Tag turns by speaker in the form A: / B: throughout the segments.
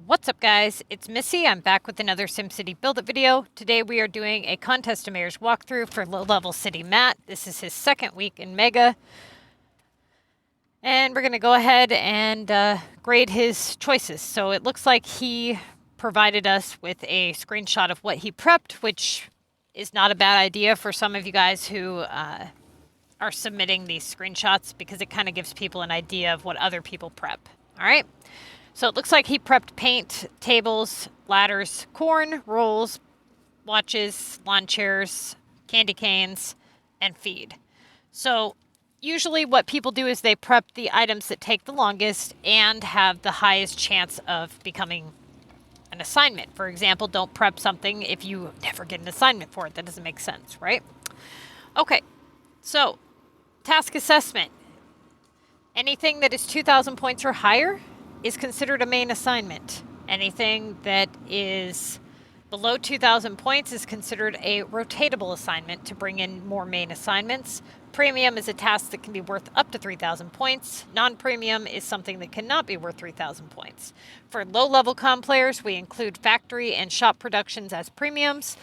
A: What's up, guys? It's Missy. I'm back with another SimCity Build It video. Today we are doing a Contest of Mayors walkthrough for low-level City Matt. This is his second week in Mega. And we're going to go ahead and grade his choices. So it looks like he provided us with a screenshot of what he prepped, which is not a bad idea for some of you guys who are submitting these screenshots, because it kind of gives people an idea of what other people prep. All right? So it looks like he prepped paint, tables, ladders, corn, rolls, watches, lawn chairs, candy canes, and feed. So usually what people do is they prep the items that take the longest and have the highest chance of becoming an assignment. For example, don't prep something if you never get an assignment for it. That doesn't make sense, right? Okay, so task assessment. Anything that is 2,000 points or higher is considered a main assignment. Anything that is below 2,000 points is considered a rotatable assignment to bring in more main assignments. Premium is a task that can be worth up to 3,000 points. Non-premium is something that cannot be worth 3,000 points. For low-level CoM players, we include factory and shop productions as premiums.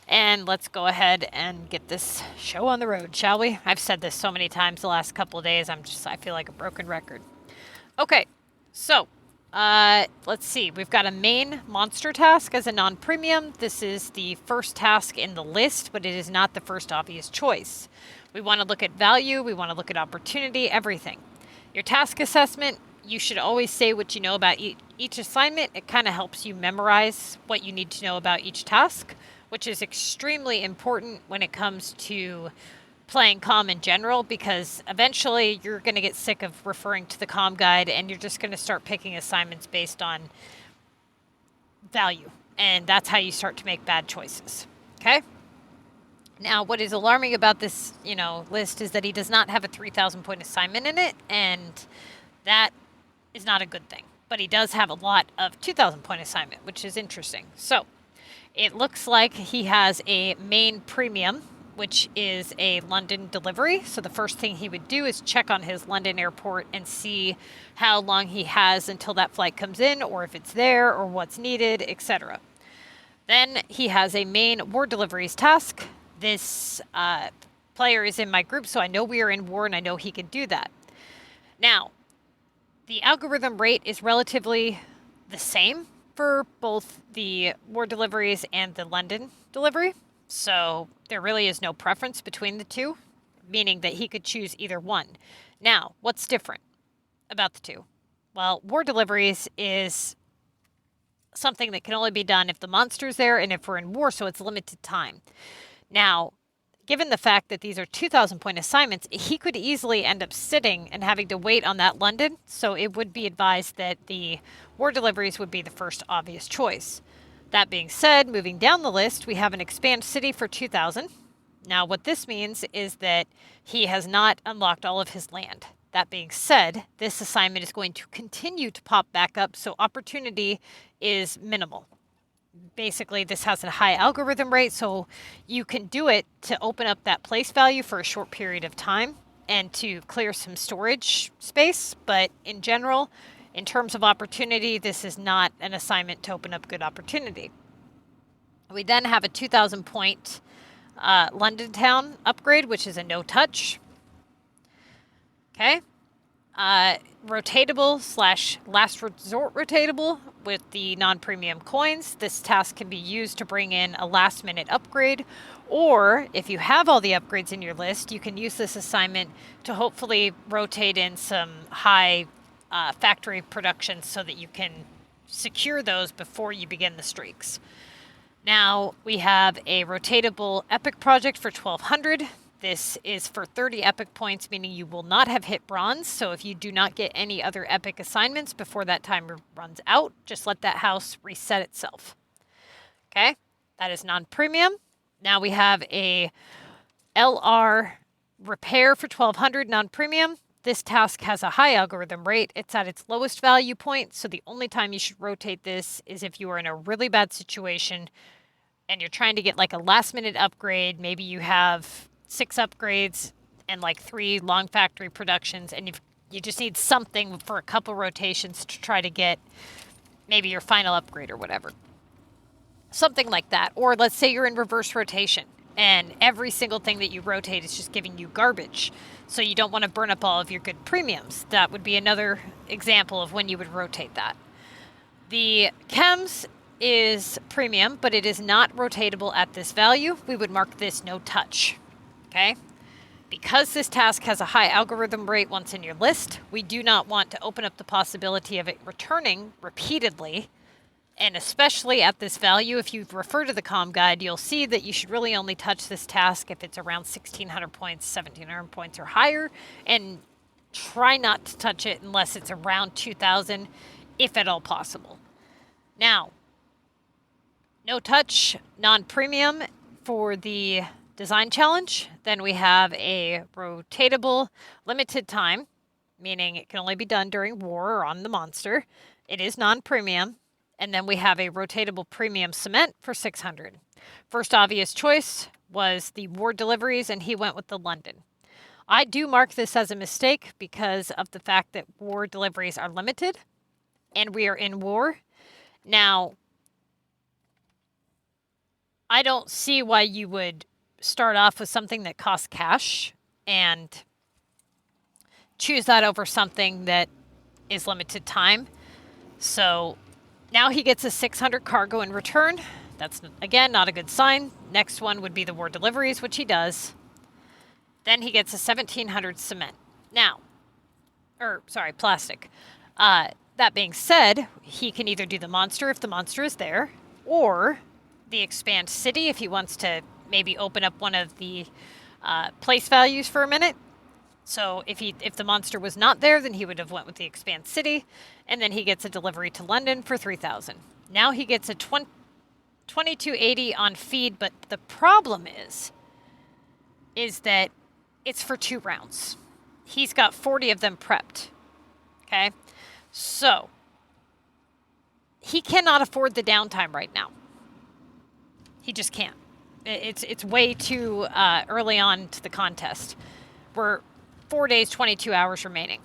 A: And let's go ahead and get this show on the road, shall we? I've said this so many times the last couple of days, I feel like a broken record. Okay. So, let's see. We've got a main monster task as a non-premium. This is the first task in the list, but it is not the first obvious choice. We want to look at value. We want to look at opportunity, everything. Your task assessment, you should always say what you know about each assignment. It kind of helps you memorize what you need to know about each task, which is extremely important when it comes to playing CoM in general, because eventually you're going to get sick of referring to the CoM guide and you're just going to start picking assignments based on value. And that's how you start to make bad choices. Okay? Now, what is alarming about this, list is that he does not have a 3,000 point assignment in it, and that is not a good thing. But he does have a lot of 2,000 point assignment, which is interesting. So, it looks like he has a main premium, which is a London delivery. So the first thing he would do is check on his London airport and see how long he has until that flight comes in, or if it's there, or what's needed, etc. Then he has a main war deliveries task. This player is in my group, so I know we are in war and I know he can do that. Now, the algorithm rate is relatively the same for both the war deliveries and the London delivery. So there really is no preference between the two, meaning that he could choose either one. Now, what's different about the two? Well, war deliveries is something that can only be done if the monster's there and if we're in war, so it's limited time. Now, given the fact that these are 2,000 point assignments, he could easily end up sitting and having to wait on that London, so it would be advised that the war deliveries would be the first obvious choice. That being said, moving down the list, we have an expand city for 2,000. Now, what this means is that he has not unlocked all of his land. That being said, this assignment is going to continue to pop back up, so opportunity is minimal. Basically, this has a high algorithm rate, so you can do it to open up that place value for a short period of time and to clear some storage space, but in general, in terms of opportunity, this is not an assignment to open up good opportunity. We then have a 2,000 point London Town upgrade, which is a no-touch. Okay. Rotatable / last resort rotatable with the non-premium coins. This task can be used to bring in a last-minute upgrade, or if you have all the upgrades in your list, you can use this assignment to hopefully rotate in some high factory productions so that you can secure those before you begin the streaks. Now, we have a rotatable epic project for 1,200. This is for 30 epic points, meaning you will not have hit bronze. So if you do not get any other epic assignments before that timer runs out, just let that house reset itself. Okay, that is non-premium. Now we have a LR repair for 1,200 non-premium. This task has a high algorithm rate. It's at its lowest value point, so the only time you should rotate this is if you are in a really bad situation and you're trying to get like a last-minute upgrade. Maybe you have 6 upgrades and like 3 long factory productions, and you just need something for a couple rotations to try to get maybe your final upgrade or whatever. Something like that. Or let's say you're in reverse rotation and every single thing that you rotate is just giving you garbage. So you don't want to burn up all of your good premiums. That would be another example of when you would rotate that. The chems is premium, but it is not rotatable at this value. We would mark this no touch. Okay? Because this task has a high algorithm rate once in your list, we do not want to open up the possibility of it returning repeatedly. And especially at this value, if you refer to the CoM guide, you'll see that you should really only touch this task if it's around 1,600 points, 1,700 points or higher, and try not to touch it unless it's around 2,000, if at all possible. Now, no touch, non-premium for the design challenge. Then we have a rotatable limited time, meaning it can only be done during war or on the monster. It is non-premium. And then we have a rotatable premium cement for 600. First obvious choice was the war deliveries, and he went with the London. I do mark this as a mistake because of the fact that war deliveries are limited, and we are in war. Now, I don't see why you would start off with something that costs cash and choose that over something that is limited time. So now he gets a 600 cargo in return. That's, again, not a good sign. Next one would be the war deliveries, which he does. Then he gets a 1,700 cement. Now, plastic. That being said, he can either do the monster if the monster is there, or the expand city if he wants to maybe open up one of the place values for a minute. So if the monster was not there, then he would have went with the expand city, and then he gets a delivery to London for 3,000. Now he gets a 2280 on feed, but the problem is that it's for 2 rounds. He's got 40 of them prepped. Okay, so he cannot afford the downtime right now. He just can't. It's way too early on to the contest. We're 4 days, 22 hours remaining.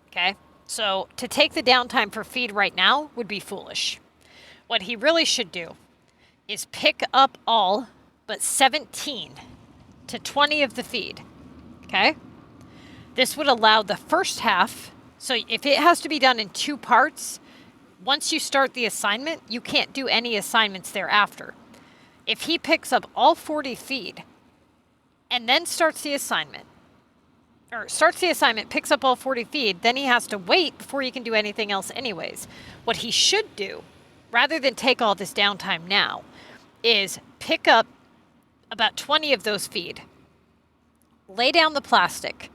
A: Okay? So to take the downtime for feed right now would be foolish. What he really should do is pick up all but 17 to 20 of the feed. Okay? This would allow the first half. So if it has to be done in 2 parts, once you start the assignment, you can't do any assignments thereafter. If he picks up all 40 feed and then starts the assignment, picks up all 40 feed, then he has to wait before he can do anything else anyways. What he should do, rather than take all this downtime now, is pick up about 20 of those feed, lay down the plastic,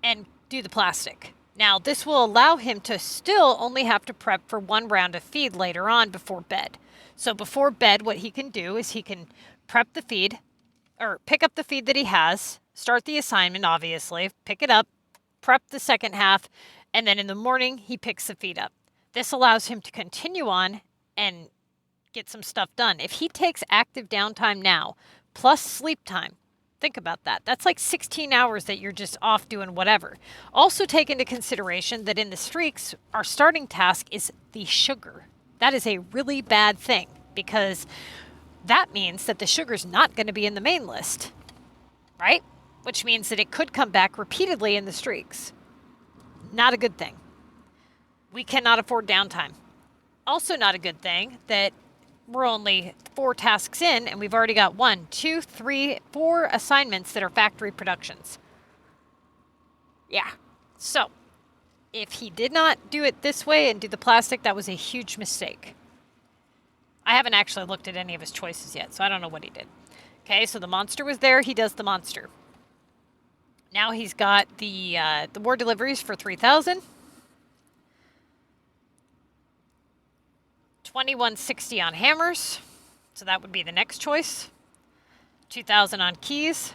A: and do the plastic. Now, this will allow him to still only have to prep for 1 round of feed later on before bed. So before bed, what he can do is he can prep the feed, or pick up the feed that he has, start the assignment, obviously, pick it up, prep the second half, and then in the morning, he picks the feed up. This allows him to continue on and get some stuff done. If he takes active downtime now, plus sleep time, think about that. That's like 16 hours that you're just off doing whatever. Also take into consideration that in the streaks, our starting task is the sugar. That is a really bad thing because that means that the sugar's not going to be in the main list, right? Which means that it could come back repeatedly in the streaks. Not a good thing. We cannot afford downtime. Also not a good thing that we're only 4 tasks in and we've already got 1, 2, 3, 4 assignments that are factory productions. Yeah. So if he did not do it this way and do the plastic, that was a huge mistake. I haven't actually looked at any of his choices yet, so I don't know what he did. Okay, so the monster was there. He does the monster. Now he's got the war deliveries for 3,000. 2160 on hammers. So that would be the next choice. 2,000 on keys.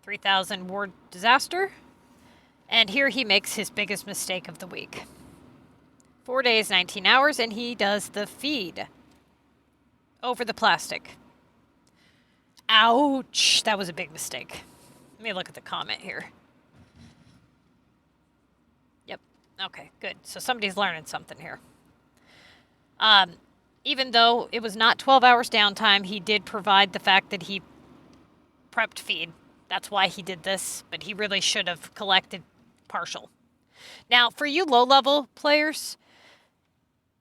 A: 3,000 war disaster. And here he makes his biggest mistake of the week. 4 days, 19 hours, and he does the feed over the plastic. Ouch! That was a big mistake. Let me look at the comment here. Yep. Okay, good. So somebody's learning something here. Even though it was not 12 hours downtime, he did provide the fact that he prepped feed. That's why he did this, but he really should have collected partial. Now, for you low-level players,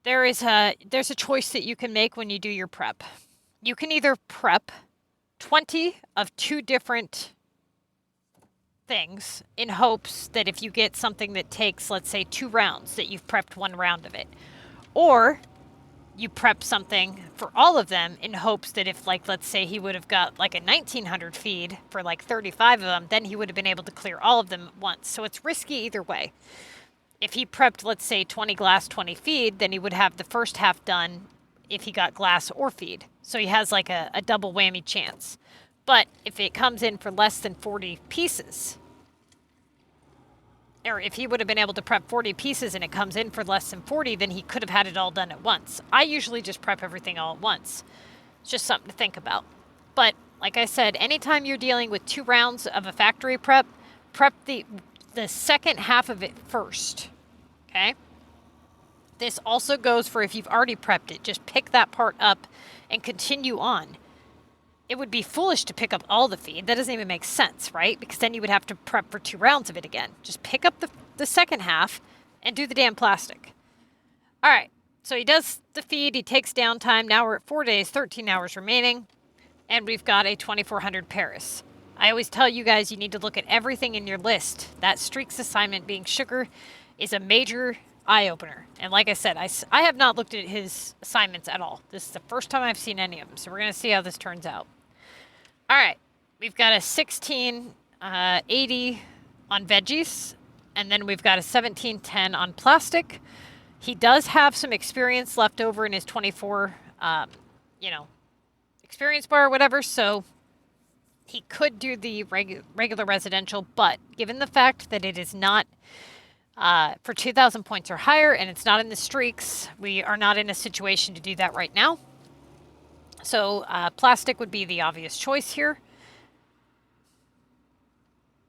A: there's a choice that you can make when you do your prep. You can either prep 20 of 2 different things in hopes that if you get something that takes, let's say, 2 rounds, that you've prepped 1 round of it. Or you prep something for all of them in hopes that if, like, let's say he would have got like a 1900 feed for like 35 of them, then he would have been able to clear all of them at once. So it's risky either way. If he prepped, let's say, 20 glass, 20 feed, then he would have the first half done if he got glass or feed. So he has like a double whammy chance. But if it comes in for less than 40 pieces, or if he would have been able to prep 40 pieces and it comes in for less than 40, then he could have had it all done at once. I usually just prep everything all at once. It's just something to think about. But like I said, anytime you're dealing with 2 rounds of a factory prep the second half of it first, okay? This also goes for if you've already prepped it. Just pick that part up and continue on. It would be foolish to pick up all the feed. That doesn't even make sense, right? Because then you would have to prep for 2 rounds of it again. Just pick up the second half and do the damn plastic. All right, so he does the feed. He takes downtime. Now we're at 4 days, 13 hours remaining, and we've got a 2400 Paris. I always tell you guys you need to look at everything in your list. That Streaks assignment being sugar is a major eye-opener. And like I said, I have not looked at his assignments at all. This is the first time I've seen any of them, so we're going to see how this turns out. All right, we've got a 1680 on veggies, and then we've got a 1710 on plastic. He does have some experience left over in his 24, experience bar or whatever, so he could do the regular residential, but given the fact that it is not for 2,000 points or higher and it's not in the streaks, we are not in a situation to do that right now. So plastic would be the obvious choice here.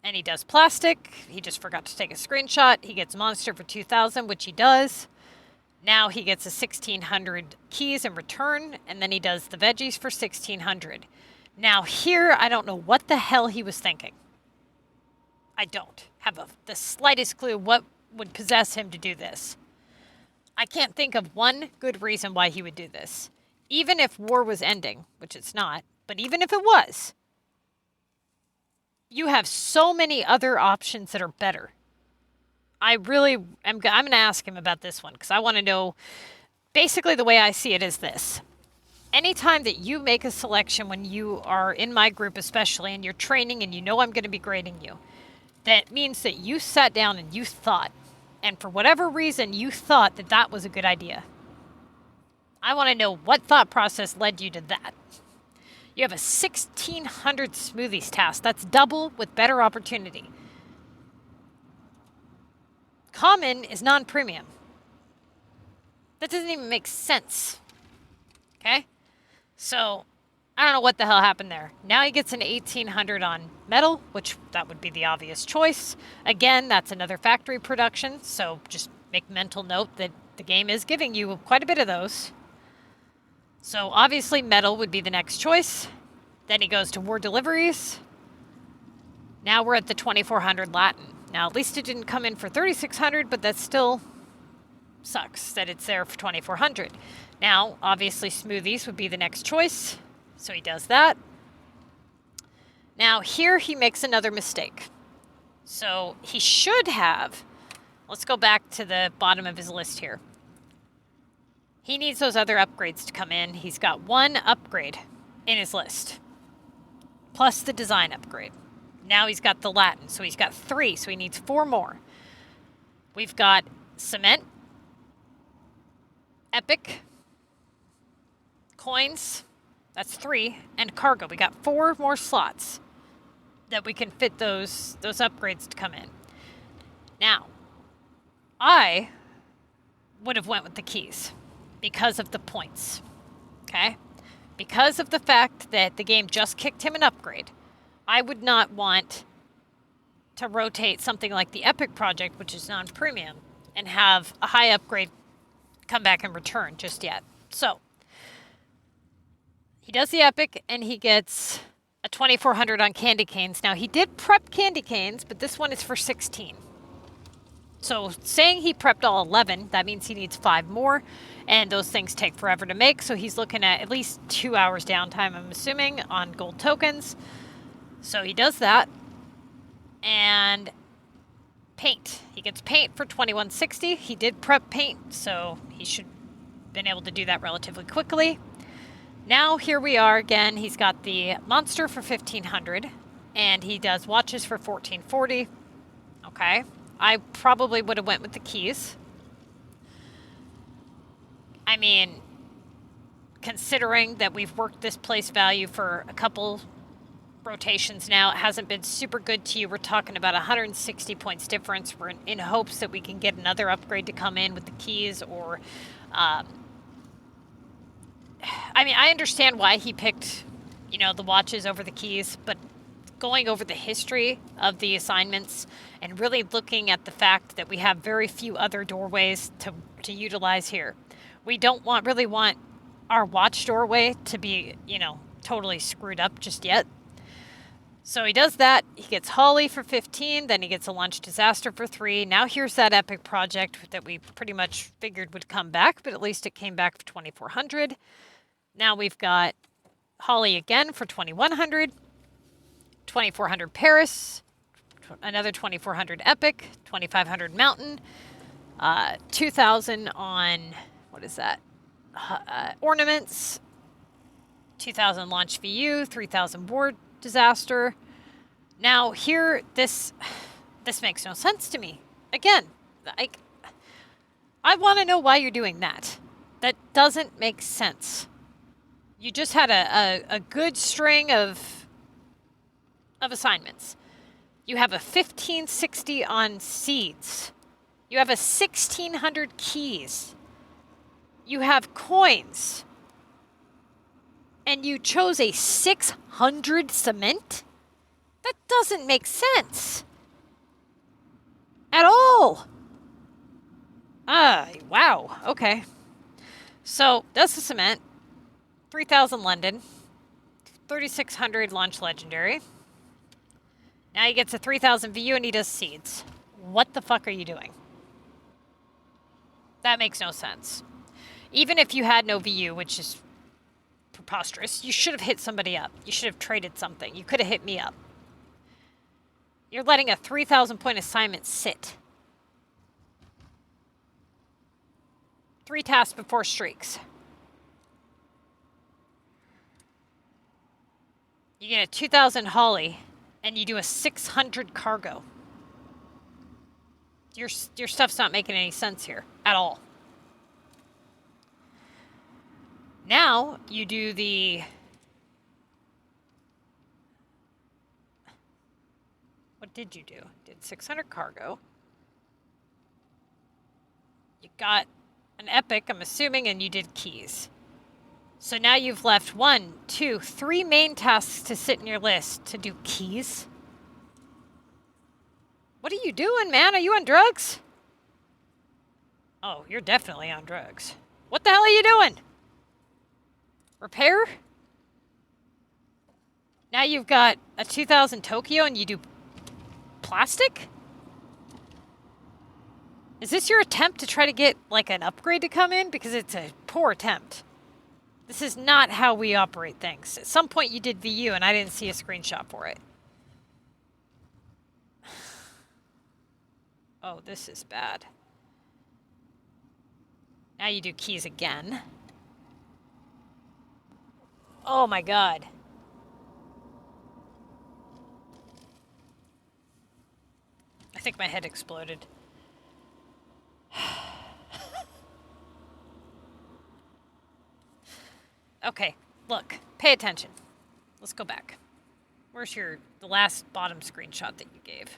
A: And he does plastic. He just forgot to take a screenshot. He gets monster for 2,000, which he does. Now he gets a 1,600 keys in return, and then he does the veggies for 1,600. Now here, I don't know what the hell he was thinking. I don't have the slightest clue what would possess him to do this. I can't think of one good reason why he would do this. Even if war was ending, which it's not, but even if it was, you have so many other options that are better. I'm going to ask him about this one because I want to know, basically the way I see it is this. Anytime that you make a selection when you are in my group especially and you're training and you know I'm going to be grading you, that means that you sat down and you thought, and for whatever reason you thought that that was a good idea. I want to know what thought process led you to that. You have a 1,600 smoothies task. That's double with better opportunity. Common is non-premium. That doesn't even make sense. Okay? So, I don't know what the hell happened there. Now he gets an 1,800 on metal, which that would be the obvious choice. Again, that's another factory production, so just make mental note that the game is giving you quite a bit of those. So obviously metal would be the next choice. Then he goes to war deliveries. Now we're at the 2,400 Latin. Now at least it didn't come in for 3,600, but that still sucks that it's there for 2,400. Now, obviously smoothies would be the next choice. So he does that. Now here he makes another mistake. So he should have, let's go back to the bottom of his list here. He needs those other upgrades to come in. He's got 1 upgrade in his list, plus the design upgrade. Now he's got the Latin, so he's got 3, so he needs 4 more. We've got cement, epic, coins, that's 3, and cargo. We got 4 more slots that we can fit those upgrades to come in. Now, I would have went with the keys because of the points, okay? Because of the fact that the game just kicked him an upgrade, I would not want to rotate something like the Epic project, which is non-premium, and have a high upgrade come back and return just yet. So he does the epic and he gets a 2400 on candy canes. Now he did prep candy canes, but this one is for 16. So saying he prepped all 11, that means he needs 5 more, and those things take forever to make. So he's looking at least 2 hours downtime, I'm assuming, on gold tokens. So he does that. And paint. He gets paint for 2160. He did prep paint, so he should have been able to do that relatively quickly. Now here we are again. He's got the monster for 1500, and he does watches for 1440. Okay. I probably would have went with the keys. I mean, considering that we've worked this place value for a couple rotations now, it hasn't been super good to you. We're talking about 160 points difference. We're in hopes that we can get another upgrade to come in with the keys, or I mean, I understand why he picked, you know, the watches over the keys, but going over the history of the assignments and really looking at the fact that we have very few other doorways to utilize here. We don't really want our watch doorway to be, you know, totally screwed up just yet. So he does that. He gets Holly for 15, then he gets a launch disaster for 3. Now here's that epic project that we pretty much figured would come back, but at least it came back for 2400. Now we've got Holly again for 2100. 2400 Paris, another 2400 Epic, 2500 Mountain, 2000 on, what is that? Ornaments, 2000 Launch VU, 3000 War Disaster. Now here, this makes no sense to me. Again, I want to know why you're doing that. That doesn't make sense. You just had a good string of assignments. You have a 1560 on seeds. You have a 1600 keys. You have coins. And you chose a 600 cement? That doesn't make sense. At all. Wow. Okay. So, that's the cement. 3000 London. 3600 launch legendary. Now he gets a 3000 VU and he does seeds. What the fuck are you doing? That makes no sense. Even if you had no VU, which is preposterous, you should have hit somebody up. You should have traded something. You could have hit me up. You're letting a 3000 point assignment sit. 3 tasks before streaks. You get a 2000 Holly. And you do a 600 cargo. Your stuff's not making any sense here at all. Now you do the... What did you do? Did 600 cargo. You got an epic, I'm assuming, and you did keys. So now you've left 1, 2, 3 main tasks to sit in your list to do keys. What are you doing, man? Are you on drugs? Oh, you're definitely on drugs. What the hell are you doing? Repair? Now you've got a 2000 Tokyo and you do plastic? Is this your attempt to try to get like an upgrade to come in? Because it's a poor attempt. This is not how we operate things. At some point you did VU and I didn't see a screenshot for it. Oh, this is bad. Now you do keys again. Oh my god. I think my head exploded. Okay, look, pay attention. Let's go back. Where's the last bottom screenshot that you gave?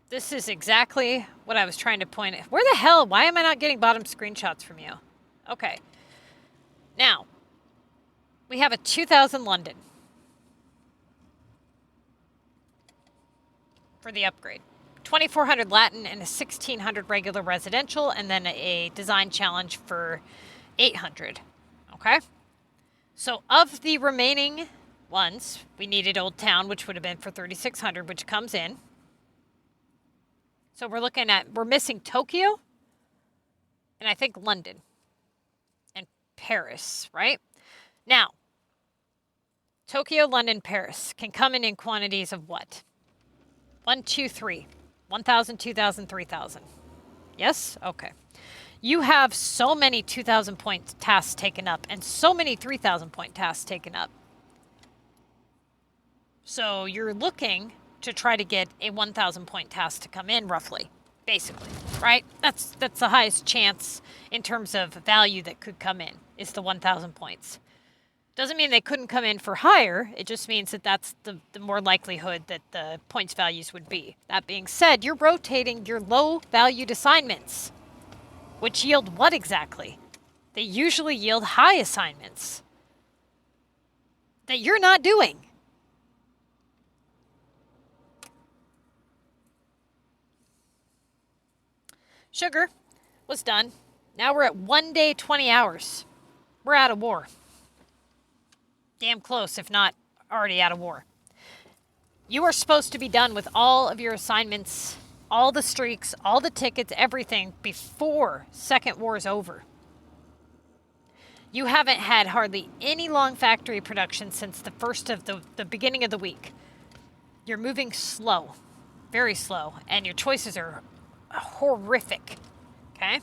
A: This is exactly what I was trying to point at. Where the hell? Why am I not getting bottom screenshots from you? Okay. Now, we have a 2000 London for the upgrade. 2,400 Latin and a 1,600 regular residential, and then a design challenge for 800. Okay? So of the remaining ones, we needed Old Town, which would have been for 3,600, which comes in. So we're missing Tokyo, and I think London, and Paris, right? Now, Tokyo, London, Paris can come in quantities of what? 1, 2, 3. 1,000, 2,000, 3,000. Yes? Okay. You have so many 2,000 point tasks taken up and so many 3,000 point tasks taken up. So you're looking to try to get a 1,000 point task to come in roughly, basically, right? That's the highest chance in terms of value that could come in is the 1,000 points. Doesn't mean they couldn't come in for higher. It just means that that's the more likelihood that the points values would be. That being said, you're rotating your low-valued assignments, which yield what exactly? They usually yield high assignments that you're not doing. Sugar was done. Now we're at 1 day, 20 hours. We're out of war. Damn close, if not already out of war. You are supposed to be done with all of your assignments, all the streaks, all the tickets, everything before Second War is over. You haven't had hardly any long factory production since the first of the beginning of the week. You're moving slow, very slow, and your choices are horrific, okay?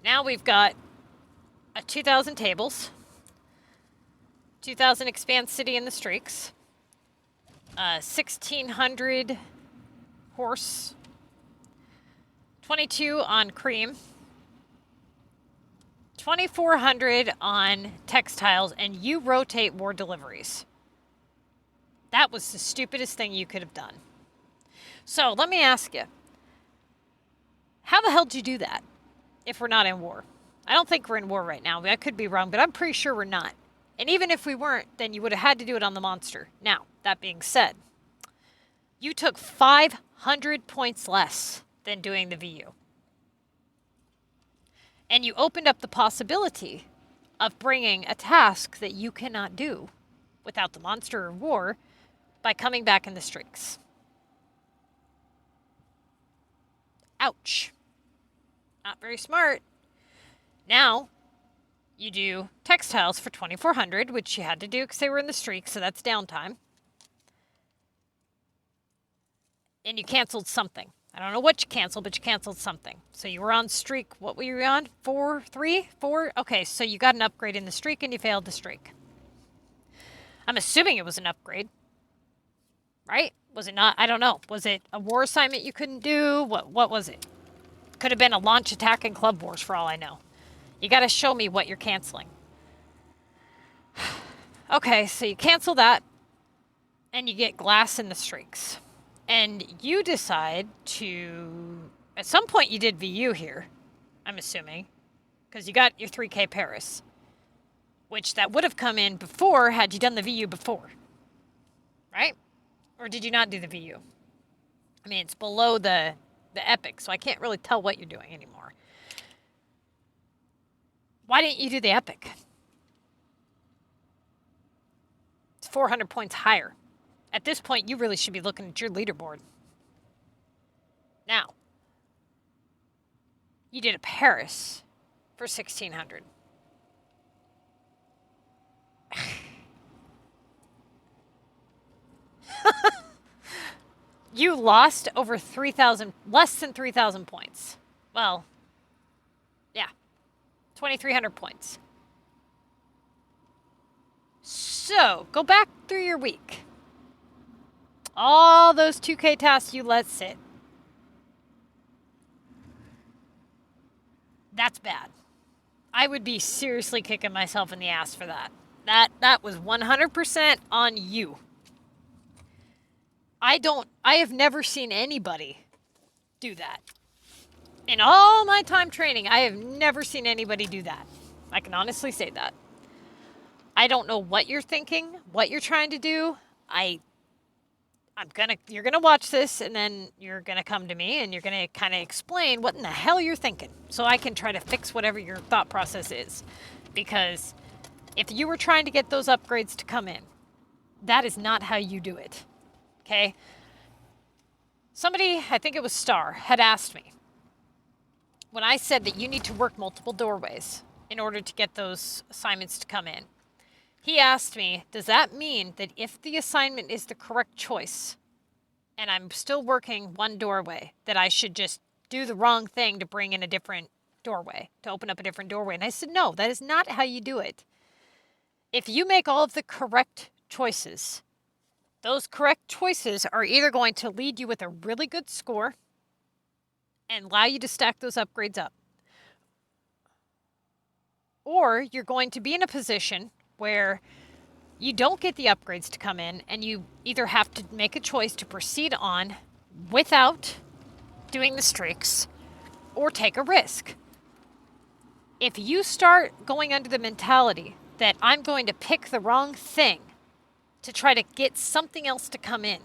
A: Now we've got a 2,000 tables, 2,000 expand city in the streaks, 1,600 horse, 22 on cream, 2,400 on textiles, and you rotate war deliveries. That was the stupidest thing you could have done. So let me ask you, how the hell did you do that if we're not in war? I don't think we're in war right now. I could be wrong, but I'm pretty sure we're not. And even if we weren't, then you would have had to do it on the monster. Now, that being said, you took 500 points less than doing the VU. And you opened up the possibility of bringing a task that you cannot do without the monster or war by coming back in the streaks. Ouch. Not very smart. Now, you do textiles for 2,400, which you had to do because they were in the streak, so that's downtime. And you canceled something. I don't know what you canceled, but you canceled something. So you were on streak. What were you on? 4, 3, 4? Okay, so you got an upgrade in the streak and you failed the streak. I'm assuming it was an upgrade. Right? Was it not? I don't know. Was it a war assignment you couldn't do? What was it? Could have been a launch attack in Club Wars for all I know. You got to show me what you're canceling. Okay, so you cancel that, and you get glass in the streaks. And you decide to... At some point you did VU here, I'm assuming, because you got your 3K Paris, which that would have come in before had you done the VU before. Right? Or did you not do the VU? I mean, it's below the epic, so I can't really tell what you're doing anymore. Why didn't you do the epic? It's 400 points higher. At this point, you really should be looking at your leaderboard. Now, you did a Paris for 1,600. You lost over 3,000, less than 3,000 points. Well, yeah, 2,300 points. So, go back through your week. All those 2K tasks you let sit. That's bad. I would be seriously kicking myself in the ass for that. That was 100% on you. I have never seen anybody do that. In all my time training, I have never seen anybody do that. I can honestly say that. I don't know what you're thinking, what you're trying to do. you're gonna watch this, and then you're gonna come to me and you're gonna kind of explain what in the hell you're thinking, so I can try to fix whatever your thought process is. Because if you were trying to get those upgrades to come in, that is not how you do it. Okay? Somebody, I think it was Star, had asked me when I said that you need to work multiple doorways in order to get those assignments to come in. He asked me, does that mean that if the assignment is the correct choice and I'm still working one doorway, that I should just do the wrong thing to bring in a different doorway, to open up a different doorway? And I said, no, that is not how you do it. If you make all of the correct choices, those correct choices are either going to lead you with a really good score and allow you to stack those upgrades up, or you're going to be in a position where you don't get the upgrades to come in and you either have to make a choice to proceed on without doing the streaks or take a risk. If you start going under the mentality that I'm going to pick the wrong thing to try to get something else to come in,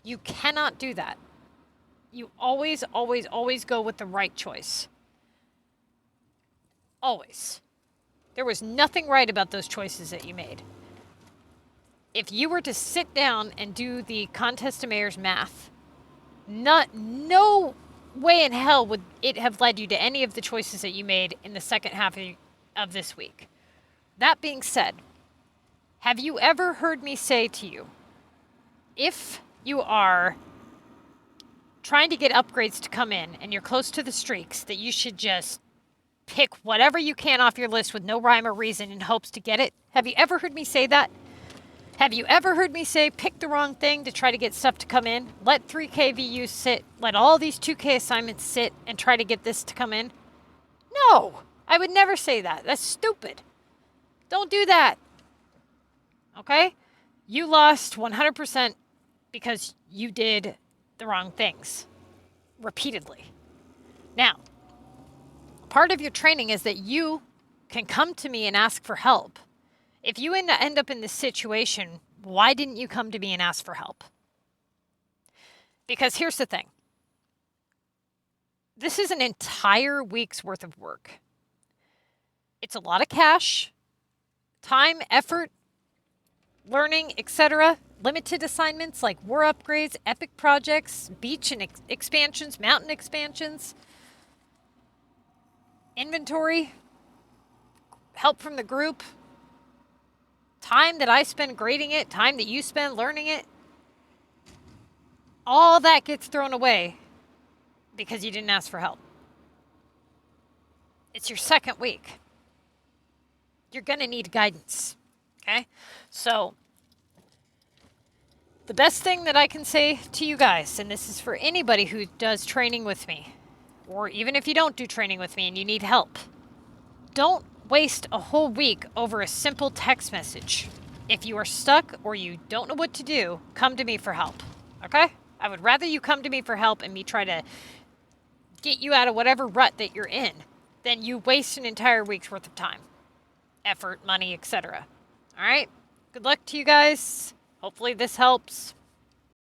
A: you cannot do that. You always, always, always go with the right choice. Always. There was nothing right about those choices that you made. If you were to sit down and do the Contest of Mayors math, no way in hell would it have led you to any of the choices that you made in the second half of this week. That being said, have you ever heard me say to you, if you are trying to get upgrades to come in and you're close to the streaks, that you should just pick whatever you can off your list with no rhyme or reason in hopes to get it? Have you ever heard me say that? Have you ever heard me say pick the wrong thing to try to get stuff to come in? Let 3K VUs sit, let all these 2K assignments sit and try to get this to come in? No, I would never say that. That's stupid. Don't do that. Okay? You lost 100% because you did the wrong things repeatedly. Now, part of your training is that you can come to me and ask for help. If you end up in this situation, why didn't you come to me and ask for help? Because here's the thing. This is an entire week's worth of work. It's a lot of cash, time, effort, learning, etc. Limited assignments like war upgrades, epic projects, beach and expansions, mountain expansions, inventory, help from the group, time that I spend grading it, time that you spend learning it. All that gets thrown away because you didn't ask for help. It's your second week. You're going to need guidance, okay? So the best thing that I can say to you guys, and this is for anybody who does training with me, or even if you don't do training with me and you need help, don't waste a whole week over a simple text message. If you are stuck or you don't know what to do, come to me for help, okay? I would rather you come to me for help and me try to get you out of whatever rut that you're in than you waste an entire week's worth of time, effort, money, etc. All right? Good luck to you guys. Hopefully this helps.